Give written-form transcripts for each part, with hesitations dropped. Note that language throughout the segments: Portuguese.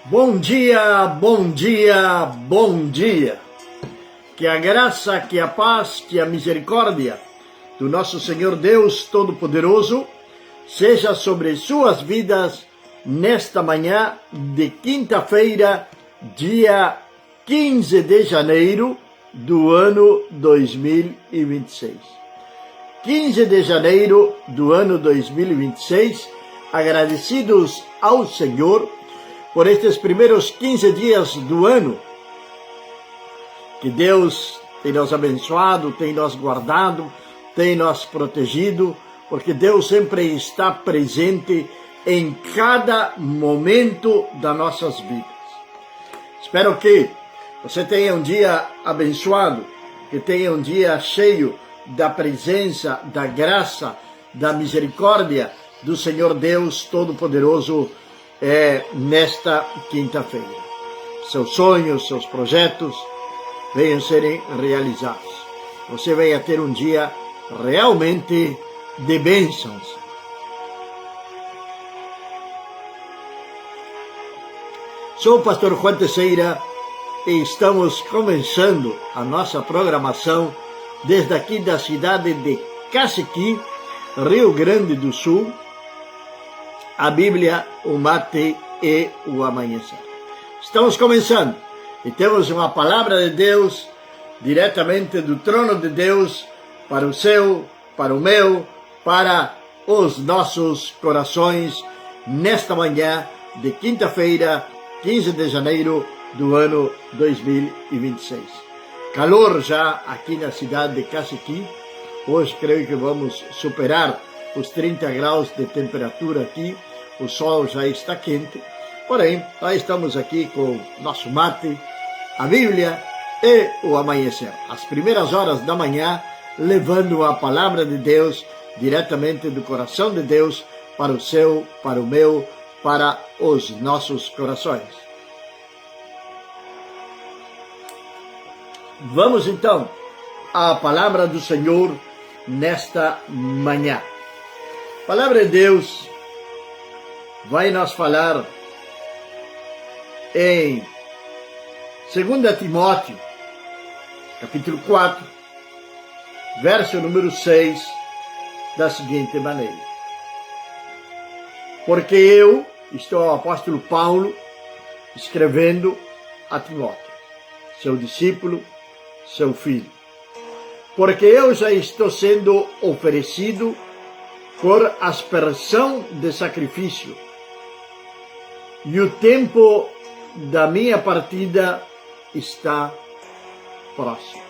Bom dia, bom dia, bom dia. Que a graça, que a paz, que a misericórdia do nosso Senhor Deus Todo-Poderoso seja sobre suas vidas nesta manhã de quinta-feira, dia 15 de janeiro do ano 2026. 15 de janeiro do ano 2026, agradecidos ao Senhor por estes primeiros 15 dias do ano, que Deus tem nos abençoado, tem nos guardado, tem nos protegido, porque Deus sempre está presente em cada momento das nossas vidas. Espero que você tenha um dia abençoado, que tenha um dia cheio da presença, da graça, da misericórdia do Senhor Deus Todo-Poderoso nesta quinta-feira. Seus sonhos, seus projetos venham serem realizados. Você venha ter um dia realmente de bênçãos. Sou o pastor Juan Teixeira e estamos começando a nossa programação desde aqui da cidade de Cacequi, Rio Grande do Sul, a Bíblia, o mate e o amanhecer. Estamos começando e temos uma palavra de Deus diretamente do trono de Deus para o seu, para o meu, para os nossos corações nesta manhã de quinta-feira, 15 de janeiro do ano 2026. Calor já aqui na cidade de Cacequi. Hoje creio que vamos superar os 30 graus de temperatura aqui. O sol já está quente, porém, nós estamos aqui com nosso mate, a Bíblia e o amanhecer. As primeiras horas da manhã, levando a palavra de Deus diretamente do coração de Deus para o seu, para o meu, para os nossos corações. Vamos então à palavra do Senhor nesta manhã. A palavra de Deus vai nos falar em 2 Timóteo, capítulo 4, verso número 6, da seguinte maneira. Porque eu, estou o apóstolo Paulo, escrevendo a Timóteo, seu discípulo, seu filho. Porque eu já estou sendo oferecido por aspersão de sacrifício, e o tempo da minha partida está próximo.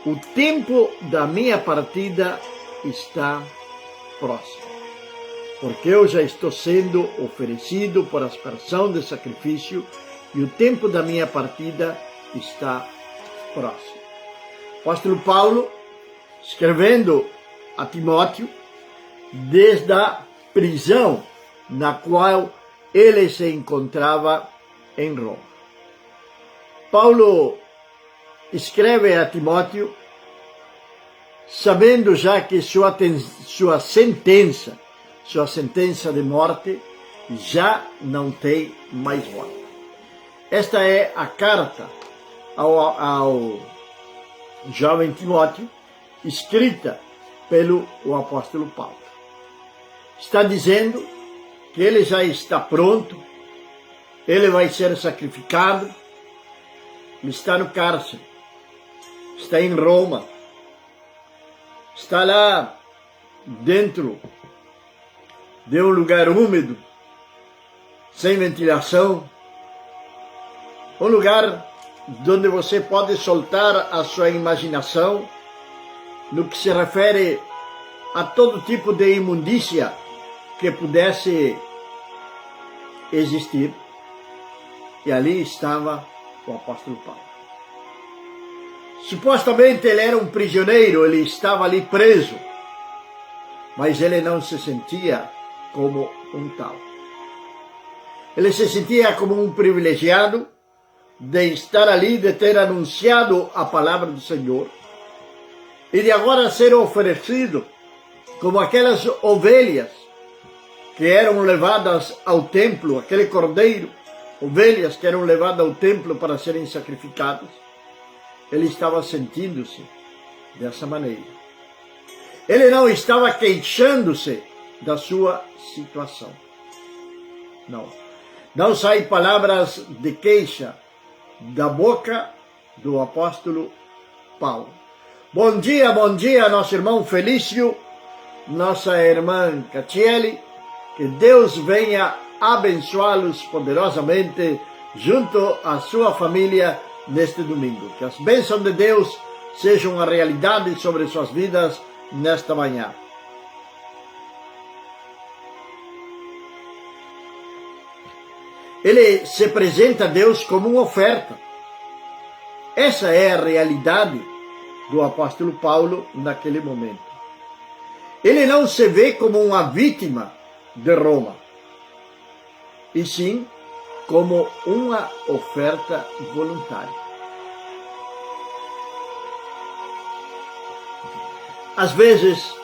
O tempo da minha partida está próximo. Porque eu já estou sendo oferecido por aspersão de sacrifício, e o tempo da minha partida está próximo. O apóstolo Paulo, escrevendo a Timóteo, desde a prisão na qual ele se encontrava em Roma. Paulo escreve a Timóteo sabendo já que sua sentença de morte já não tem mais volta. Esta é a carta ao jovem Timóteo, escrita pelo apóstolo Paulo. Está dizendo que ele já está pronto, ele vai ser sacrificado, ele está no cárcere, está em Roma, está lá dentro de um lugar úmido, sem ventilação, um lugar onde você pode soltar a sua imaginação no que se refere a todo tipo de imundícia que pudesse existir. E ali estava o apóstolo Paulo. Supostamente ele era um prisioneiro, ele estava ali preso, mas ele não se sentia como um tal. Ele se sentia como um privilegiado de estar ali, de ter anunciado a palavra do Senhor e de agora ser oferecido como aquelas ovelhas que eram levadas ao templo, aquele cordeiro, ovelhas que eram levadas ao templo para serem sacrificadas, ele estava sentindo-se dessa maneira. Ele não estava queixando-se da sua situação. Não saem palavras de queixa da boca do apóstolo Paulo. Bom dia, nosso irmão Felício, nossa irmã Catiele, que Deus venha abençoá-los poderosamente junto à sua família neste domingo. Que as bênçãos de Deus sejam uma realidade sobre suas vidas nesta manhã. Ele se apresenta a Deus como uma oferta. Essa é a realidade do apóstolo Paulo naquele momento. Ele não se vê como uma vítima de Roma, e sim como uma oferta voluntária. Às vezes,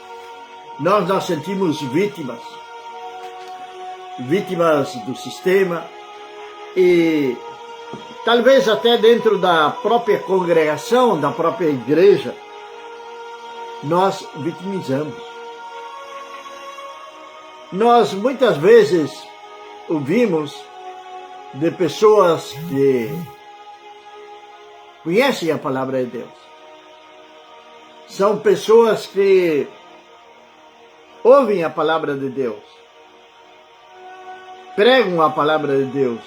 nós nos sentimos vítimas do sistema, e talvez até dentro da própria congregação, da própria igreja, nós vitimizamos. Nós muitas vezes ouvimos de pessoas que conhecem a palavra de Deus. São pessoas que ouvem a palavra de Deus, pregam a palavra de Deus,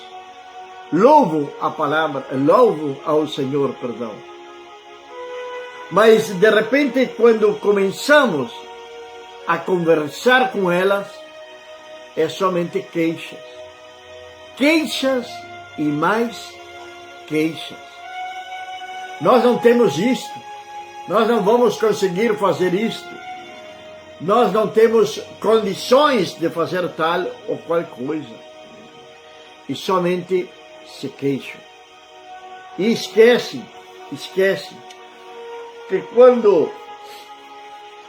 louvam ao Senhor, Mas de repente, quando começamos a conversar com elas, é somente queixas. Queixas e mais queixas. Nós não temos isto. Nós não vamos conseguir fazer isto. Nós não temos condições de fazer tal ou qual coisa. E somente se queixam. E esquecem que quando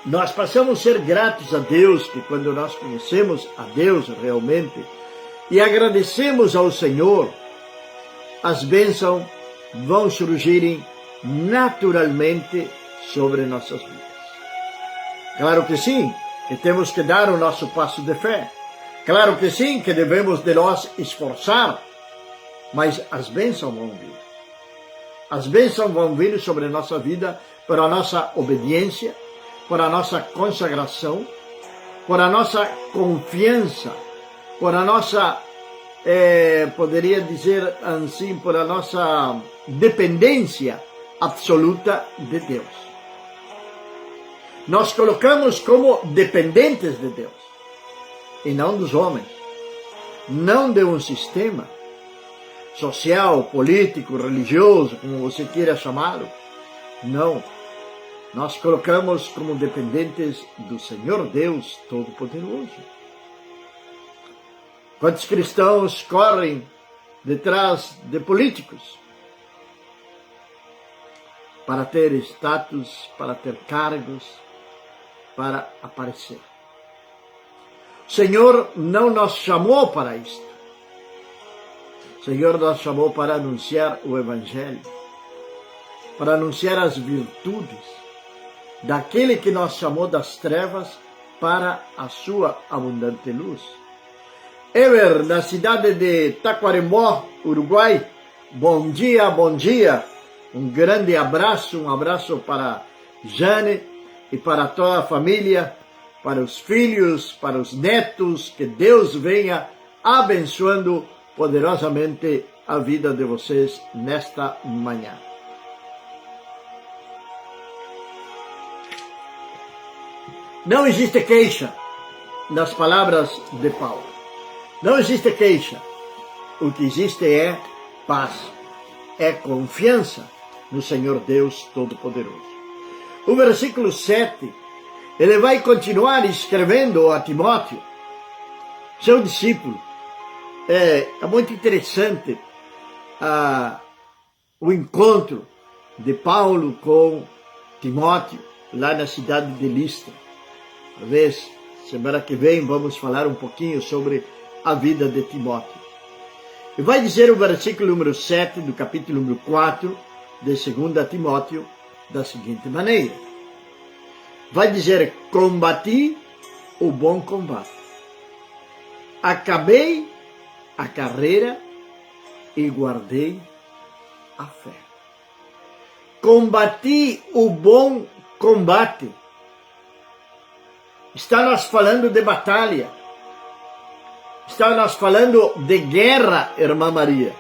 nós passamos a ser gratos a Deus, que quando nós conhecemos a Deus realmente e agradecemos ao Senhor, as bênçãos vão surgirem naturalmente sobre nossas vidas. Claro que sim, que temos que dar o nosso passo de fé. Claro que sim, que devemos de nós esforçar, mas as bênçãos vão vir. As bênçãos vão vir sobre a nossa vida por a nossa obediência, por a nossa consagração, por a nossa confiança, por a nossa, poderia dizer assim, por a nossa dependência absoluta de Deus. Nós colocamos como dependentes de Deus, e não dos homens, não de um sistema social, político, religioso, como você queira chamá-lo. Não. Nós colocamos como dependentes do Senhor Deus Todo-Poderoso. Quantos cristãos correm detrás de políticos para ter status, para ter cargos, para aparecer? O Senhor não nos chamou para isto. O Senhor nos chamou para anunciar o Evangelho, para anunciar as virtudes daquele que nos chamou das trevas para a sua abundante luz. Ever, na cidade de Taquarembó, Uruguai, bom dia, bom dia. Um grande abraço, para Jane e para toda a família, para os filhos, para os netos, que Deus venha abençoando poderosamente a vida de vocês nesta manhã. Não existe queixa nas palavras de Paulo. Não existe queixa. O que existe é paz, é confiança no Senhor Deus Todo-Poderoso. O versículo 7, ele vai continuar escrevendo a Timóteo, seu discípulo. É muito interessante o encontro de Paulo com Timóteo lá na cidade de Listra. Talvez Semana que vem vamos falar um pouquinho sobre a vida de Timóteo. E vai dizer o versículo número 7 do capítulo número 4 de 2 Timóteo da seguinte maneira. Vai dizer: combati o bom combate, acabei a carreira e guardei a fé. Combati o bom combate. Está nós falando de batalha. Está nós falando de guerra, irmã Maria.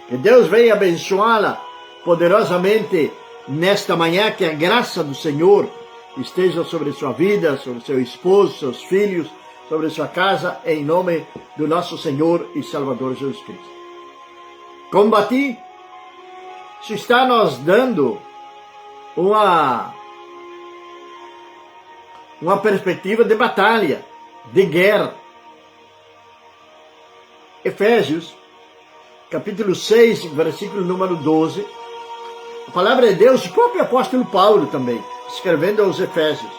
Que Deus venha abençoá-la poderosamente nesta manhã, que a graça do Senhor esteja sobre sua vida, sobre seu esposo, seus filhos, sobre sua casa, em nome do nosso Senhor e Salvador Jesus Cristo. Combati, isso está nos dando uma perspectiva de batalha, de guerra. Efésios, capítulo 6, versículo número 12, a palavra de Deus, o próprio apóstolo Paulo também, escrevendo aos Efésios.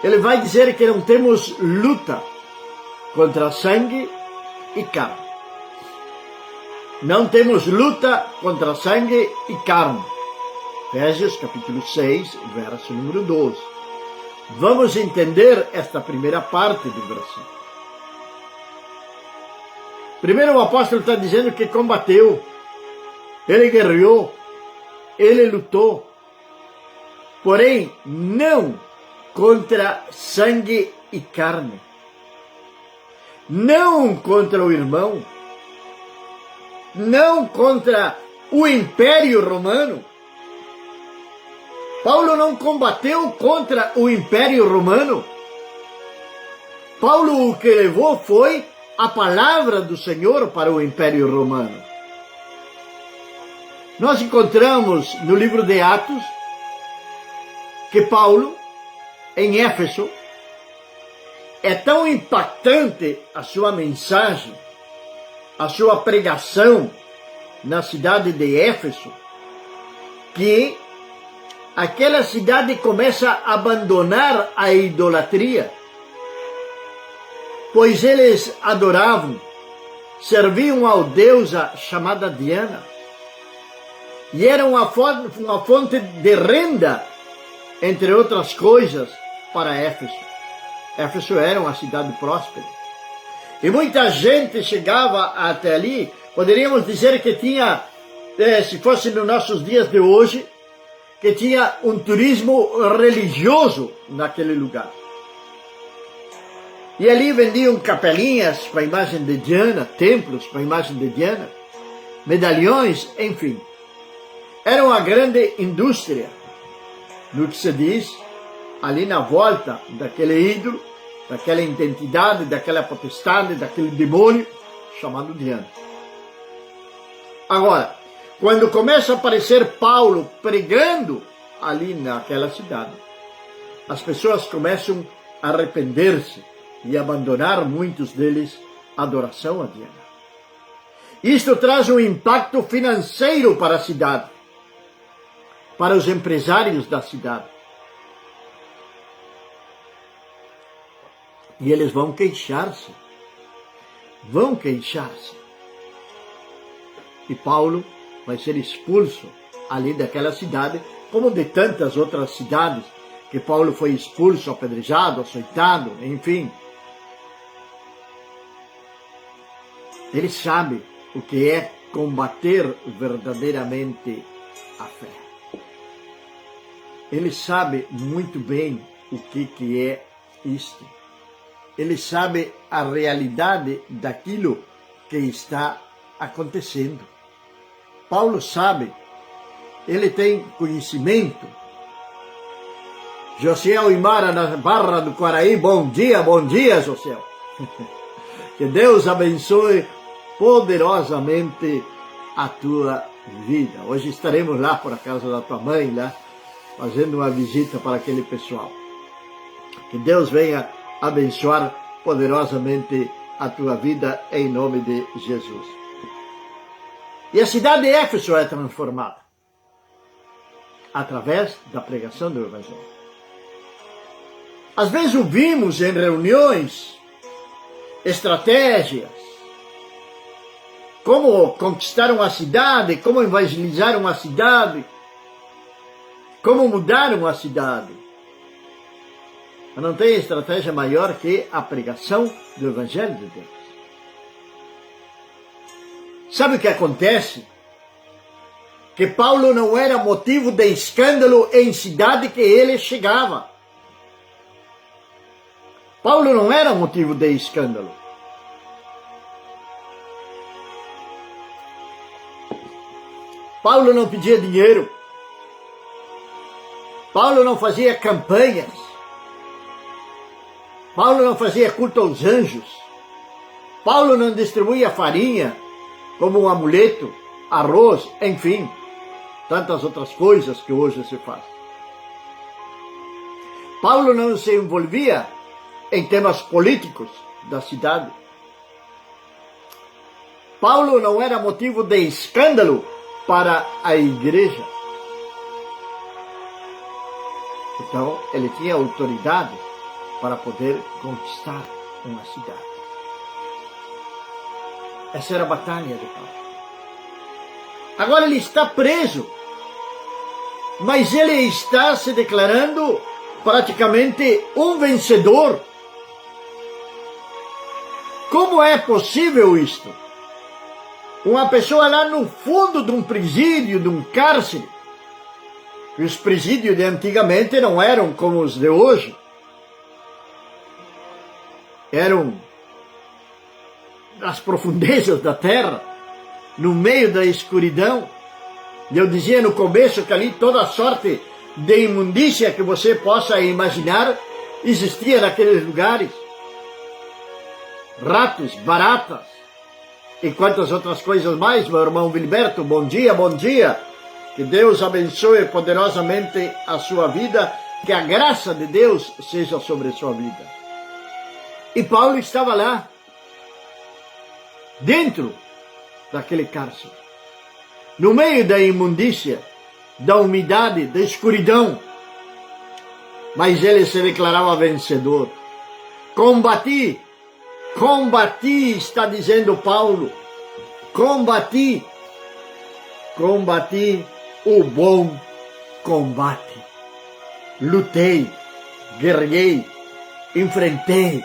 Ele vai dizer que não temos luta contra sangue e carne. Não temos luta contra sangue e carne. Efésios, capítulo 6, verso número 12. Vamos entender esta primeira parte do versículo. Primeiro o apóstolo está dizendo que combateu, ele guerreou, ele lutou, porém não contra sangue e carne, não contra o irmão, não contra o Império Romano. Paulo não combateu contra o Império Romano. Paulo o que levou foi a palavra do Senhor para o Império Romano. Nós encontramos no livro de Atos que Paulo, em Éfeso, é tão impactante a sua mensagem, a sua pregação na cidade de Éfeso, que aquela cidade começa a abandonar a idolatria, pois eles adoravam, serviam a deusa chamada Diana, e era uma fonte de renda, entre outras coisas, para Éfeso. Éfeso era uma cidade próspera. E muita gente chegava até ali, poderíamos dizer que tinha, se fosse nos nossos dias de hoje, que tinha um turismo religioso naquele lugar. E ali vendiam capelinhas para a imagem de Diana, templos para a imagem de Diana, medalhões, enfim. Era uma grande indústria, no que se diz, ali na volta daquele ídolo, daquela identidade, daquela potestade, daquele demônio chamado Diana. Agora, quando começa a aparecer Paulo pregando ali naquela cidade, as pessoas começam a arrepender-se e abandonar, muitos deles, a adoração a Diana. Isto traz um impacto financeiro para a cidade, para os empresários da cidade. E eles vão queixar-se. Vão queixar-se. E Paulo vai ser expulso ali daquela cidade, como de tantas outras cidades, que Paulo foi expulso, apedrejado, açoitado, enfim. Ele sabe o que é combater verdadeiramente a fé. Ele sabe muito bem o que é isto. Ele sabe a realidade daquilo que está acontecendo. Paulo sabe, ele tem conhecimento. Josiel Imara, na Barra do Quaraí, bom dia, Josiel. Que Deus abençoe poderosamente a tua vida. Hoje estaremos lá por a casa da tua mãe, lá, fazendo uma visita para aquele pessoal. Que Deus venha abençoar poderosamente a tua vida em nome de Jesus. E a cidade de Éfeso é transformada através da pregação do Evangelho. Às vezes ouvimos em reuniões estratégias, como conquistar uma cidade, como evangelizar uma cidade, como mudar uma cidade. Mas não tem estratégia maior que a pregação do Evangelho de Deus. Sabe o que acontece? Que Paulo não era motivo de escândalo em cidade que ele chegava. Paulo não era motivo de escândalo. Paulo não pedia dinheiro. Paulo não fazia campanhas. Paulo não fazia culto aos anjos. Paulo não distribuía farinha como um amuleto, arroz, enfim, tantas outras coisas que hoje se faz. Paulo não se envolvia em temas políticos da cidade. Paulo não era motivo de escândalo para a igreja. Então, ele tinha autoridade para poder conquistar uma cidade. Essa era a batalha de Paulo. Agora ele está preso, mas ele está se declarando praticamente um vencedor. Como é possível isto? Uma pessoa lá no fundo de um presídio, de um cárcere. E os presídios de antigamente não eram como os de hoje. Eram nas profundezas da terra, no meio da escuridão. E eu dizia no começo que ali toda sorte de imundícia que você possa imaginar existia naqueles lugares. Ratos, baratas e quantas outras coisas mais, meu irmão Wilberto. Bom dia, bom dia. Que Deus abençoe poderosamente a sua vida, que a graça de Deus seja sobre a sua vida. E Paulo estava lá, dentro daquele cárcere, no meio da imundícia, da umidade, da escuridão. Mas ele se declarava vencedor. Combati, está dizendo Paulo. Combati o bom combate. Lutei, guerrei, enfrentei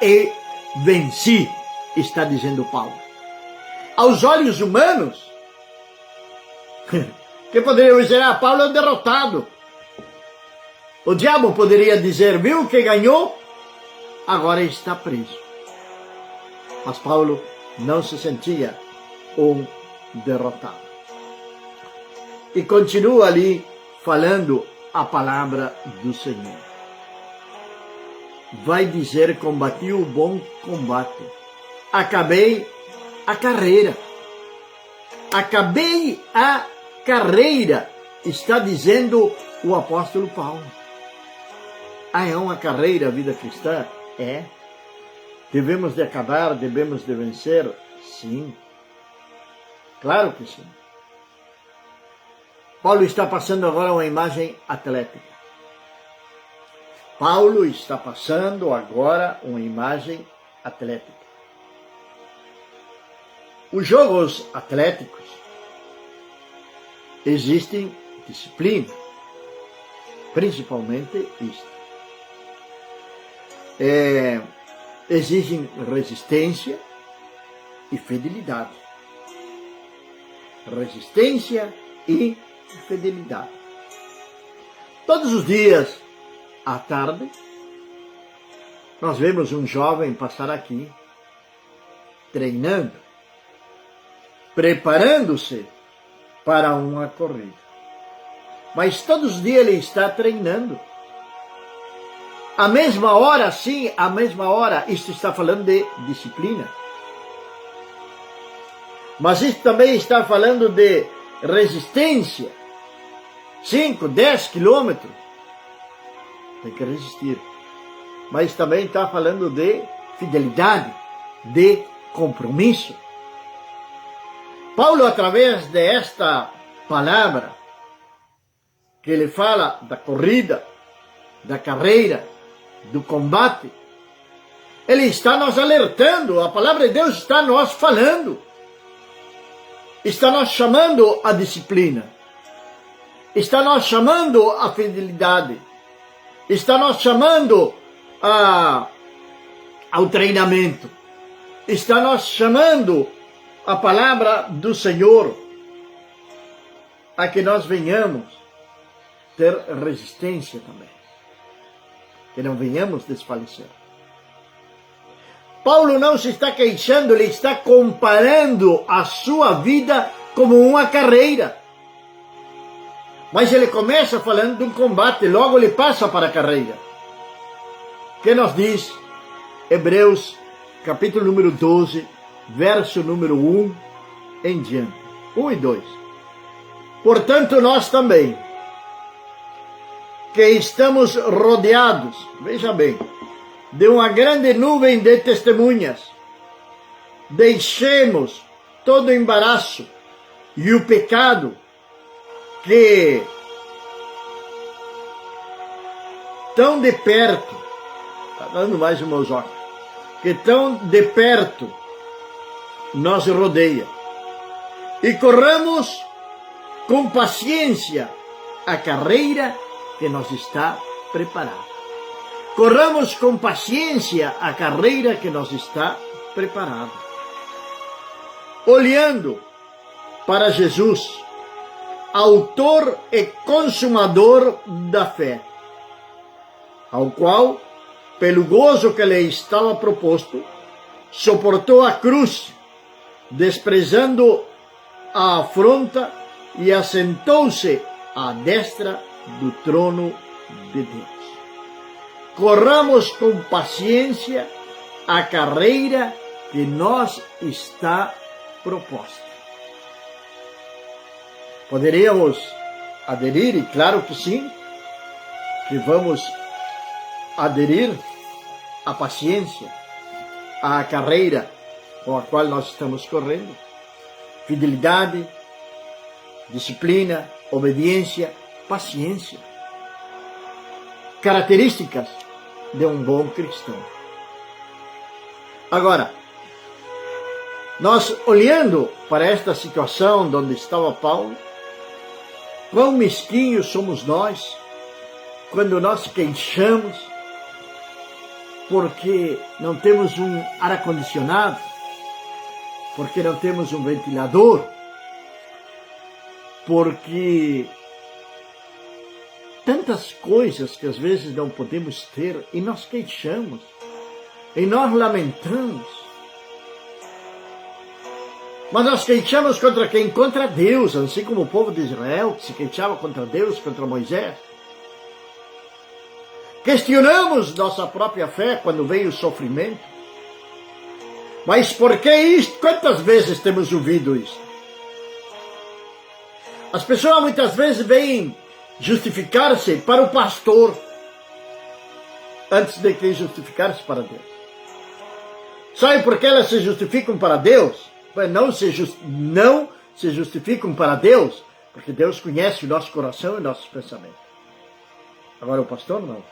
e venci, está dizendo Paulo. Aos olhos humanos, que poderiam dizer, Paulo é um derrotado. O diabo poderia dizer, viu que ganhou? Agora está preso. Mas Paulo não se sentia um derrotado. E continua ali falando a palavra do Senhor. Vai dizer, combati o bom combate. Acabei a carreira. Acabei a carreira, está dizendo o apóstolo Paulo. É uma carreira a vida cristã? É. Devemos de acabar, devemos de vencer? Sim. Claro que sim. Paulo está passando agora uma imagem atlética. Paulo está passando agora uma imagem atlética. Os jogos atléticos existem disciplina, principalmente isto. Exigem resistência e fidelidade. Resistência e fidelidade. Todos os dias, à tarde, nós vemos um jovem passar aqui, treinando, preparando-se para uma corrida. Mas todos os dias ele está treinando. A mesma hora, sim, a mesma hora, isto está falando de disciplina. Mas isto também está falando de resistência. 5, 10 quilômetros. Tem que resistir. Mas também está falando de fidelidade, de compromisso. Paulo, através desta palavra, que ele fala da corrida, da carreira, do combate, ele está nos alertando, a palavra de Deus está nos falando, está nos chamando a disciplina, está nos chamando a fidelidade, está nos chamando ao treinamento, está nos chamando a palavra do Senhor, a que nós venhamos ter resistência também, que não venhamos desfalecer. Paulo não se está queixando, ele está comparando a sua vida como uma carreira. Mas ele começa falando de um combate, logo ele passa para a carreira. Que nos diz Hebreus, capítulo número 12, verso número 1 em diante. 1 e 2. Portanto, nós também, que estamos rodeados, veja bem, de uma grande nuvem de testemunhas, deixemos todo o embaraço e o pecado que tão de perto, está dando mais os meus olhos, que tão de perto nos rodeia, e corramos com paciência a carreira que nos está preparada. Corramos com paciência a carreira que nos está preparada. Olhando para Jesus, autor e consumador da fé, ao qual, pelo gozo que lhe estava proposto, suportou a cruz, desprezando a afronta, e assentou-se à destra do trono de Deus. Corramos com paciência a carreira que nos está proposta. Poderíamos aderir, e claro que sim, que vamos aderir à paciência, à carreira com a qual nós estamos correndo. Fidelidade, disciplina, obediência, paciência. Características de um bom cristão. Agora, nós olhando para esta situação onde estava Paulo, quão mesquinhos somos nós quando nós queixamos porque não temos um ar-condicionado, porque não temos um ventilador, porque tantas coisas que às vezes não podemos ter, e nós queixamos, e nós lamentamos. Mas nós queixamos contra quem? Contra Deus, assim como o povo de Israel, que se queixava contra Deus, contra Moisés. Questionamos nossa própria fé quando veio o sofrimento. Mas por que isto? Quantas vezes temos ouvido isso? As pessoas muitas vezes vêm justificar-se para o pastor antes de que justificar-se para Deus. Sabe por que elas se justificam para Deus? Não se justificam para Deus, porque Deus conhece o nosso coração e nossos pensamentos. Agora o pastor não.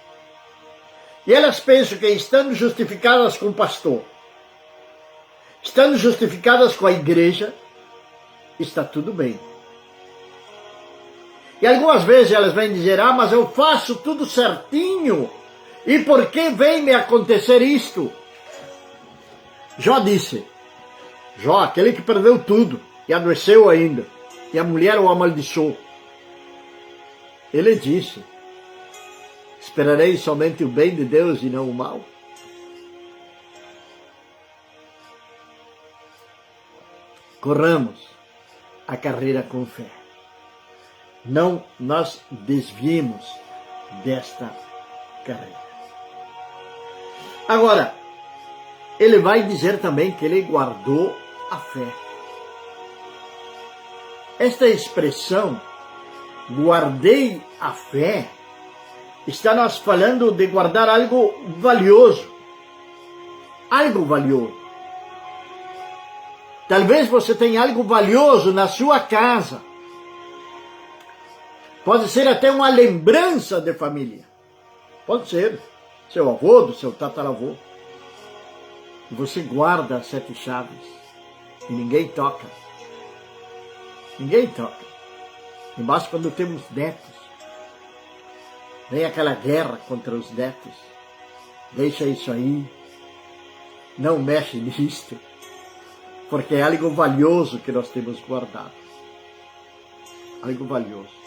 E elas pensam que estando justificadas com o pastor, estando justificadas com a igreja, está tudo bem. E algumas vezes elas vêm dizer, mas eu faço tudo certinho, e por que vem me acontecer isto? Jó disse, Jó, aquele que perdeu tudo, e adoeceu ainda, e a mulher o amaldiçoou. Ele disse, esperarei somente o bem de Deus e não o mal. Corramos a carreira com fé. Não nos desviemos desta carreira. Agora, ele vai dizer também que ele guardou a fé. Esta expressão, guardei a fé, está nos falando de guardar algo valioso. Algo valioso. Talvez você tenha algo valioso na sua casa. Pode ser até uma lembrança de família. Pode ser. seu avô, do seu tataravô. E você guarda as 7 chaves e ninguém toca. Ninguém toca. E mais quando temos netos. Vem aquela guerra contra os netos. Deixa isso aí. Não mexe nisto. Porque é algo valioso que nós temos guardado. Algo valioso.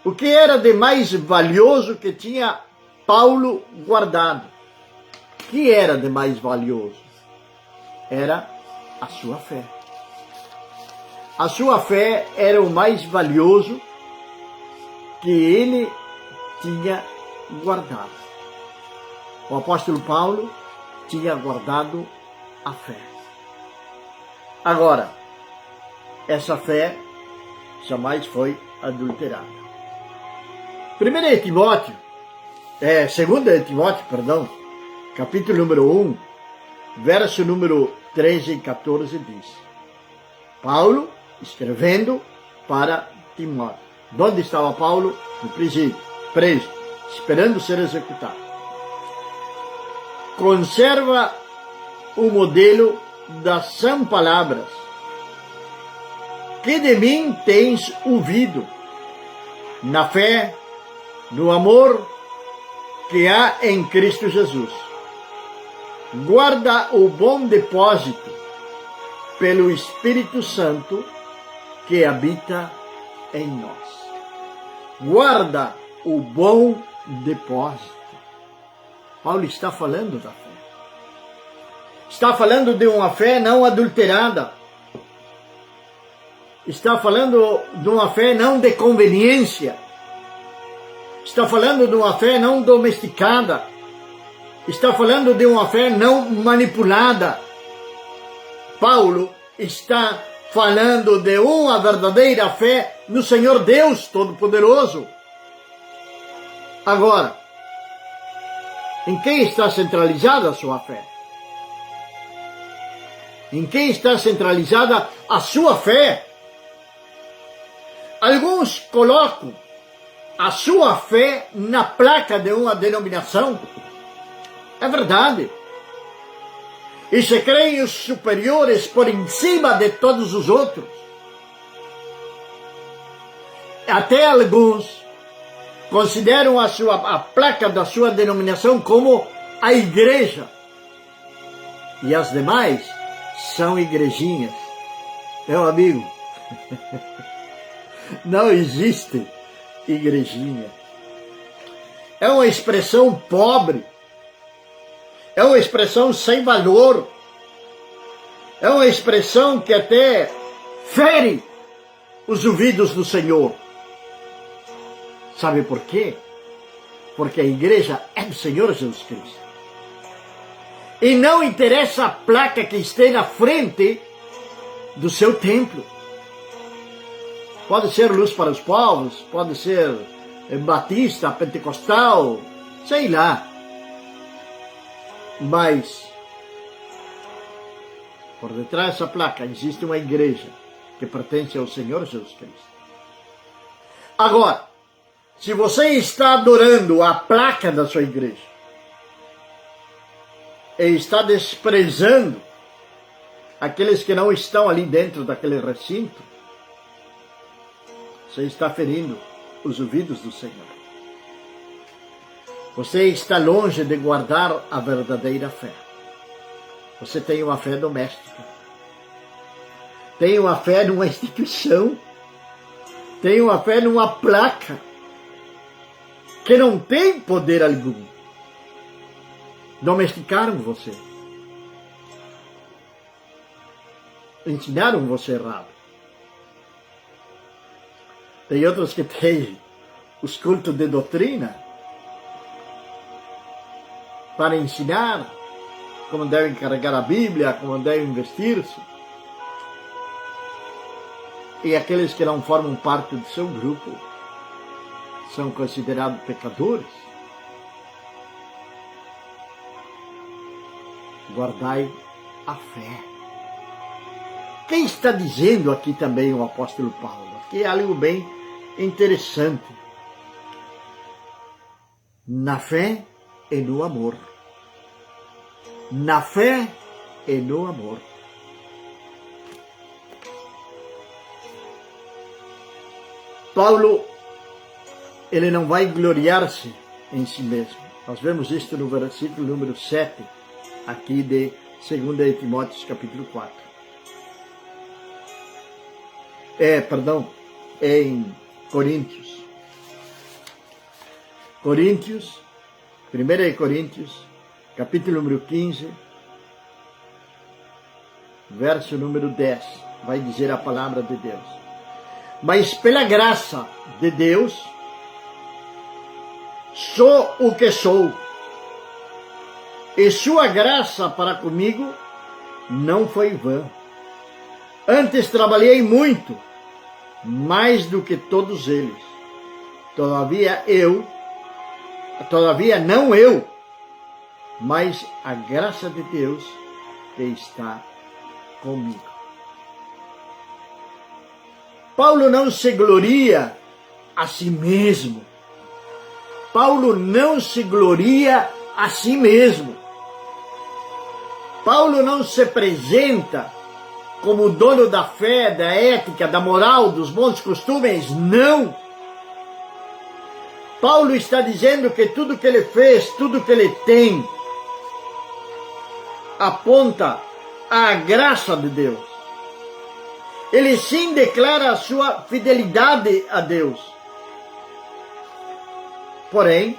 O que era de mais valioso que tinha Paulo guardado? O que era de mais valioso? Era a sua fé. A sua fé era o mais valioso que ele tinha guardado. O apóstolo Paulo tinha guardado a fé. Agora, essa fé jamais foi adulterada. 2 Timóteo, capítulo número 1, verso número 13 e 14 diz: Paulo escrevendo para Timóteo. Onde estava Paulo? No presídio, preso, esperando ser executado. Conserva o modelo das sã palavras que de mim tens ouvido, na fé, no amor que há em Cristo Jesus. Guarda o bom depósito pelo Espírito Santo que habita em nós. Guarda o bom depósito. Paulo está falando da fé. Está falando de uma fé não adulterada. Está falando de uma fé não de conveniência. Está falando de uma fé não domesticada. Está falando de uma fé não manipulada. Paulo está falando de uma verdadeira fé no Senhor Deus Todo-Poderoso. Agora, em quem está centralizada a sua fé? Em quem está centralizada a sua fé? Alguns colocam a sua fé na placa de uma denominação. É verdade. E se creem os superiores por em cima de todos os outros. Até alguns consideram a placa da sua denominação como a igreja. E as demais são igrejinhas. Meu amigo, não existe igrejinha. É uma expressão pobre. É uma expressão sem valor. É uma expressão que até fere os ouvidos do Senhor. Sabe por quê? Porque a igreja é do Senhor Jesus Cristo. E não interessa a placa que esteja na frente do seu templo. Pode ser Luz para os Povos, pode ser Batista, Pentecostal, sei lá. Mas, por detrás dessa placa existe uma igreja que pertence ao Senhor Jesus Cristo. Agora, se você está adorando a placa da sua igreja e está desprezando aqueles que não estão ali dentro daquele recinto, você está ferindo os ouvidos do Senhor. Você está longe de guardar a verdadeira fé. Você tem uma fé doméstica. Tem uma fé numa instituição. Tem uma fé numa placa que não tem poder algum. Domesticaram você. Ensinaram você errado. Tem outros que têm os cultos de doutrina para ensinar como devem carregar a Bíblia, como devem vestir-se. E aqueles que não formam parte do seu grupo são considerados pecadores. Guardai a fé. Quem está dizendo aqui também o apóstolo Paulo? Aqui é algo bem interessante. Na fé, e no amor. Na fé e no amor. Paulo, ele não vai gloriar-se em si mesmo. Nós vemos isto no versículo número 7, aqui de 2 Timóteo, capítulo 4. Em Coríntios. 1 Coríntios, capítulo número 15, verso número 10, vai dizer a palavra de Deus. Mas pela graça de Deus, sou o que sou, e sua graça para comigo não foi vã. Antes trabalhei muito, mais do que todos eles. Todavia não eu, mas a graça de Deus que está comigo. Paulo não se gloria a si mesmo. Paulo não se gloria a si mesmo. Paulo não se apresenta como dono da fé, da ética, da moral, dos bons costumes. Não. Paulo está dizendo que tudo que ele fez, tudo que ele tem, aponta à graça de Deus. Ele sim declara a sua fidelidade a Deus. Porém,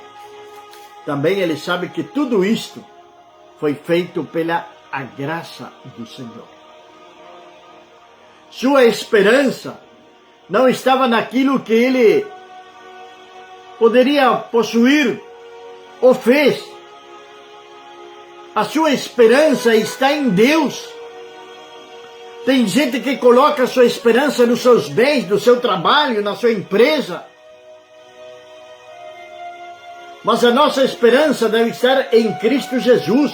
também ele sabe que tudo isto foi feito pela a graça do Senhor. Sua esperança não estava naquilo que ele poderia possuir ou fez. A sua esperança está em Deus. Tem gente que coloca a sua esperança nos seus bens, no seu trabalho, na sua empresa. Mas a nossa esperança deve estar em Cristo Jesus.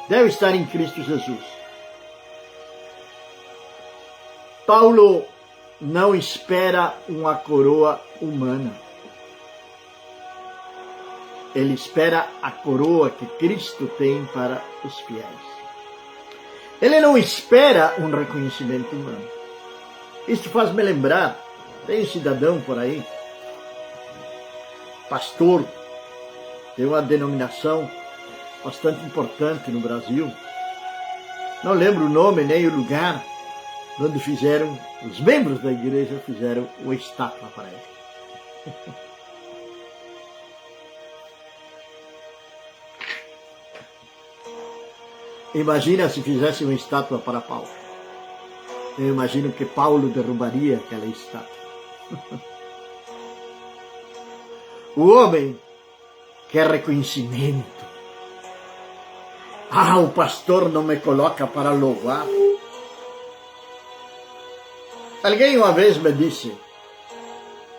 Deve estar em Cristo Jesus. Paulo não espera uma coroa humana. Ele espera a coroa que Cristo tem para os fiéis. Ele não espera um reconhecimento humano. Isso faz-me lembrar, tem um cidadão por aí, pastor, tem uma denominação bastante importante no Brasil. Não lembro o nome nem o lugar, onde fizeram, os membros da igreja fizeram uma estátua para ele. Imagina se fizesse uma estátua para Paulo. Eu imagino que Paulo derrubaria aquela estátua. O homem quer reconhecimento. O pastor não me coloca para louvar. Alguém uma vez me disse,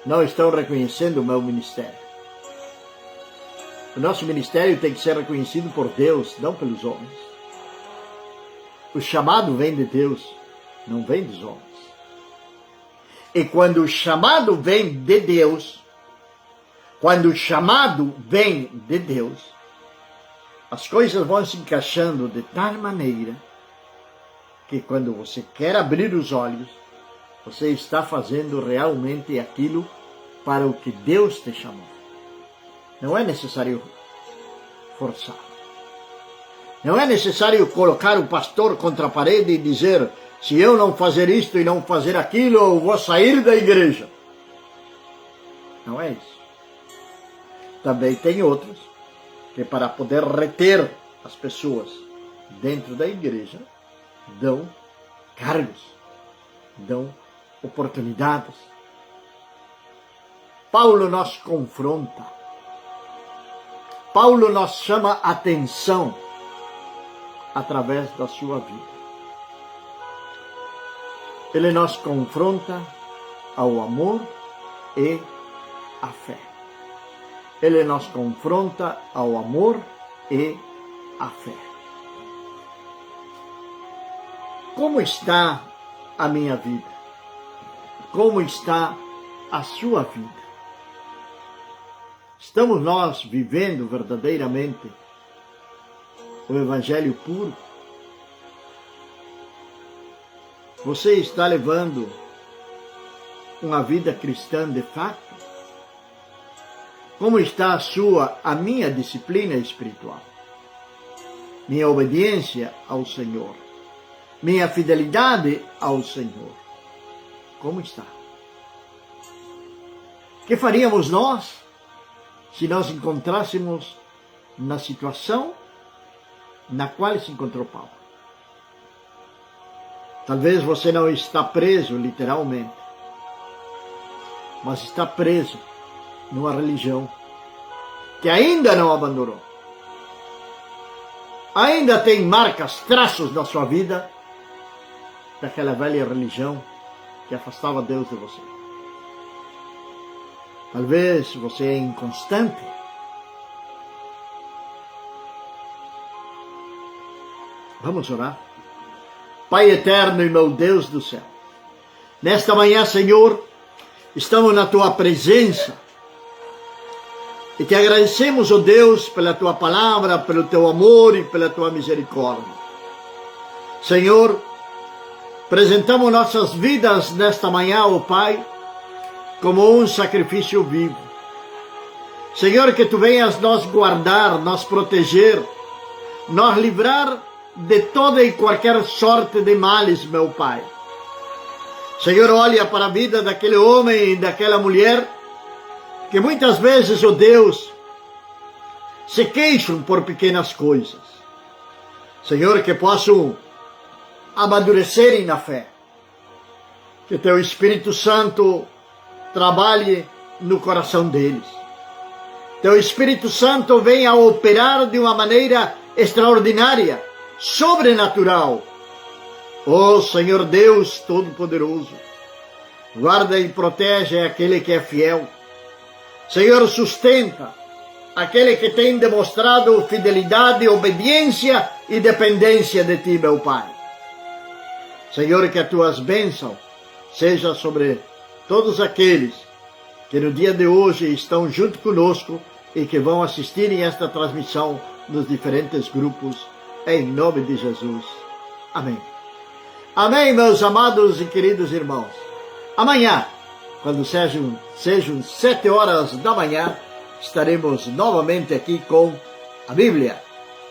não estão reconhecendo o meu ministério. O nosso ministério tem que ser reconhecido por Deus, não pelos homens. O chamado vem de Deus, não vem dos homens. E quando o chamado vem de Deus, as coisas vão se encaixando de tal maneira que quando você quer abrir os olhos, você está fazendo realmente aquilo para o que Deus te chamou. Não é necessário forçar. Não é necessário colocar o pastor contra a parede e dizer, se eu não fazer isto e não fazer aquilo, eu vou sair da igreja. Não é isso. Também tem outros que, para poder reter as pessoas dentro da igreja, dão cargos, dão oportunidades. Paulo nos confronta. Paulo nos chama a atenção através da sua vida. Ele nos confronta ao amor e à fé. Ele nos confronta ao amor e à fé. Como está a minha vida? Como está a sua vida? Estamos nós vivendo verdadeiramente o Evangelho puro? Você está levando uma vida cristã de fato? Como está a minha disciplina espiritual? Minha obediência ao Senhor? Minha fidelidade ao Senhor? Como está? O que faríamos nós se nós encontrássemos na situação na qual se encontrou Paulo? Talvez você não está preso literalmente, mas está preso numa religião que ainda não abandonou. Ainda tem marcas, traços na sua vida daquela velha religião que afastava Deus de você. Talvez você é inconstante. Vamos orar. Pai eterno e meu Deus do céu, nesta manhã, Senhor, estamos na Tua presença e te agradecemos, ó Deus, pela Tua palavra, pelo Teu amor e pela Tua misericórdia. Senhor, apresentamos nossas vidas nesta manhã, ó Pai, como um sacrifício vivo. Senhor, que Tu venhas nos guardar, nos proteger, nos livrar de toda e qualquer sorte de males, meu Pai. Senhor, olha para a vida daquele homem e daquela mulher que muitas vezes, ó Deus, se queixam por pequenas coisas. Senhor, que possam amadurecerem na fé. Que Teu Espírito Santo trabalhe no coração deles. Teu Espírito Santo venha a operar de uma maneira extraordinária, sobrenatural. Ó Senhor Deus Todo-Poderoso, guarda e protege aquele que é fiel. Senhor, sustenta aquele que tem demonstrado fidelidade, obediência e dependência de Ti, meu Pai. Senhor, que as Tuas bênçãos sejam sobre todos aqueles que no dia de hoje estão junto conosco e que vão assistir esta transmissão nos diferentes grupos, em nome de Jesus. Amém. Amém, meus amados e queridos irmãos. Amanhã, quando sejam 7 horas da manhã, estaremos novamente aqui com a Bíblia,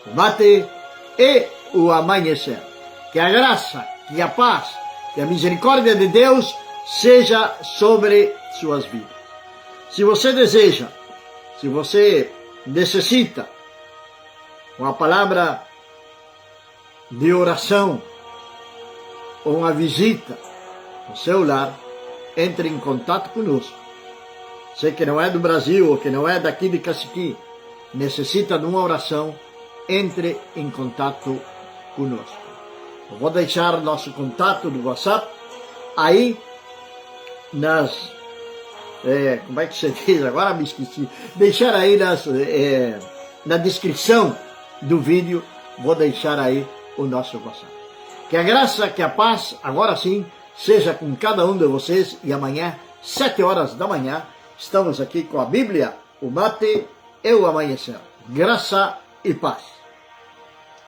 o mate e o amanhecer. Que a graça, que a paz, que a misericórdia de Deus seja sobre suas vidas. Se você deseja, se você necessita uma palavra de oração ou uma visita no seu lar, entre em contato conosco. Você que não é do Brasil ou que não é daqui de Caciqui, necessita de uma oração, entre em contato conosco. Eu vou deixar nosso contato do WhatsApp aí como é que você diz? Agora me esqueci. Deixar aí na descrição do vídeo, vou deixar aí o nosso WhatsApp. Que a graça, que a paz, agora sim, seja com cada um de vocês. E amanhã, 7 horas da manhã, estamos aqui com a Bíblia, o mate e o amanhecer. Graça e paz.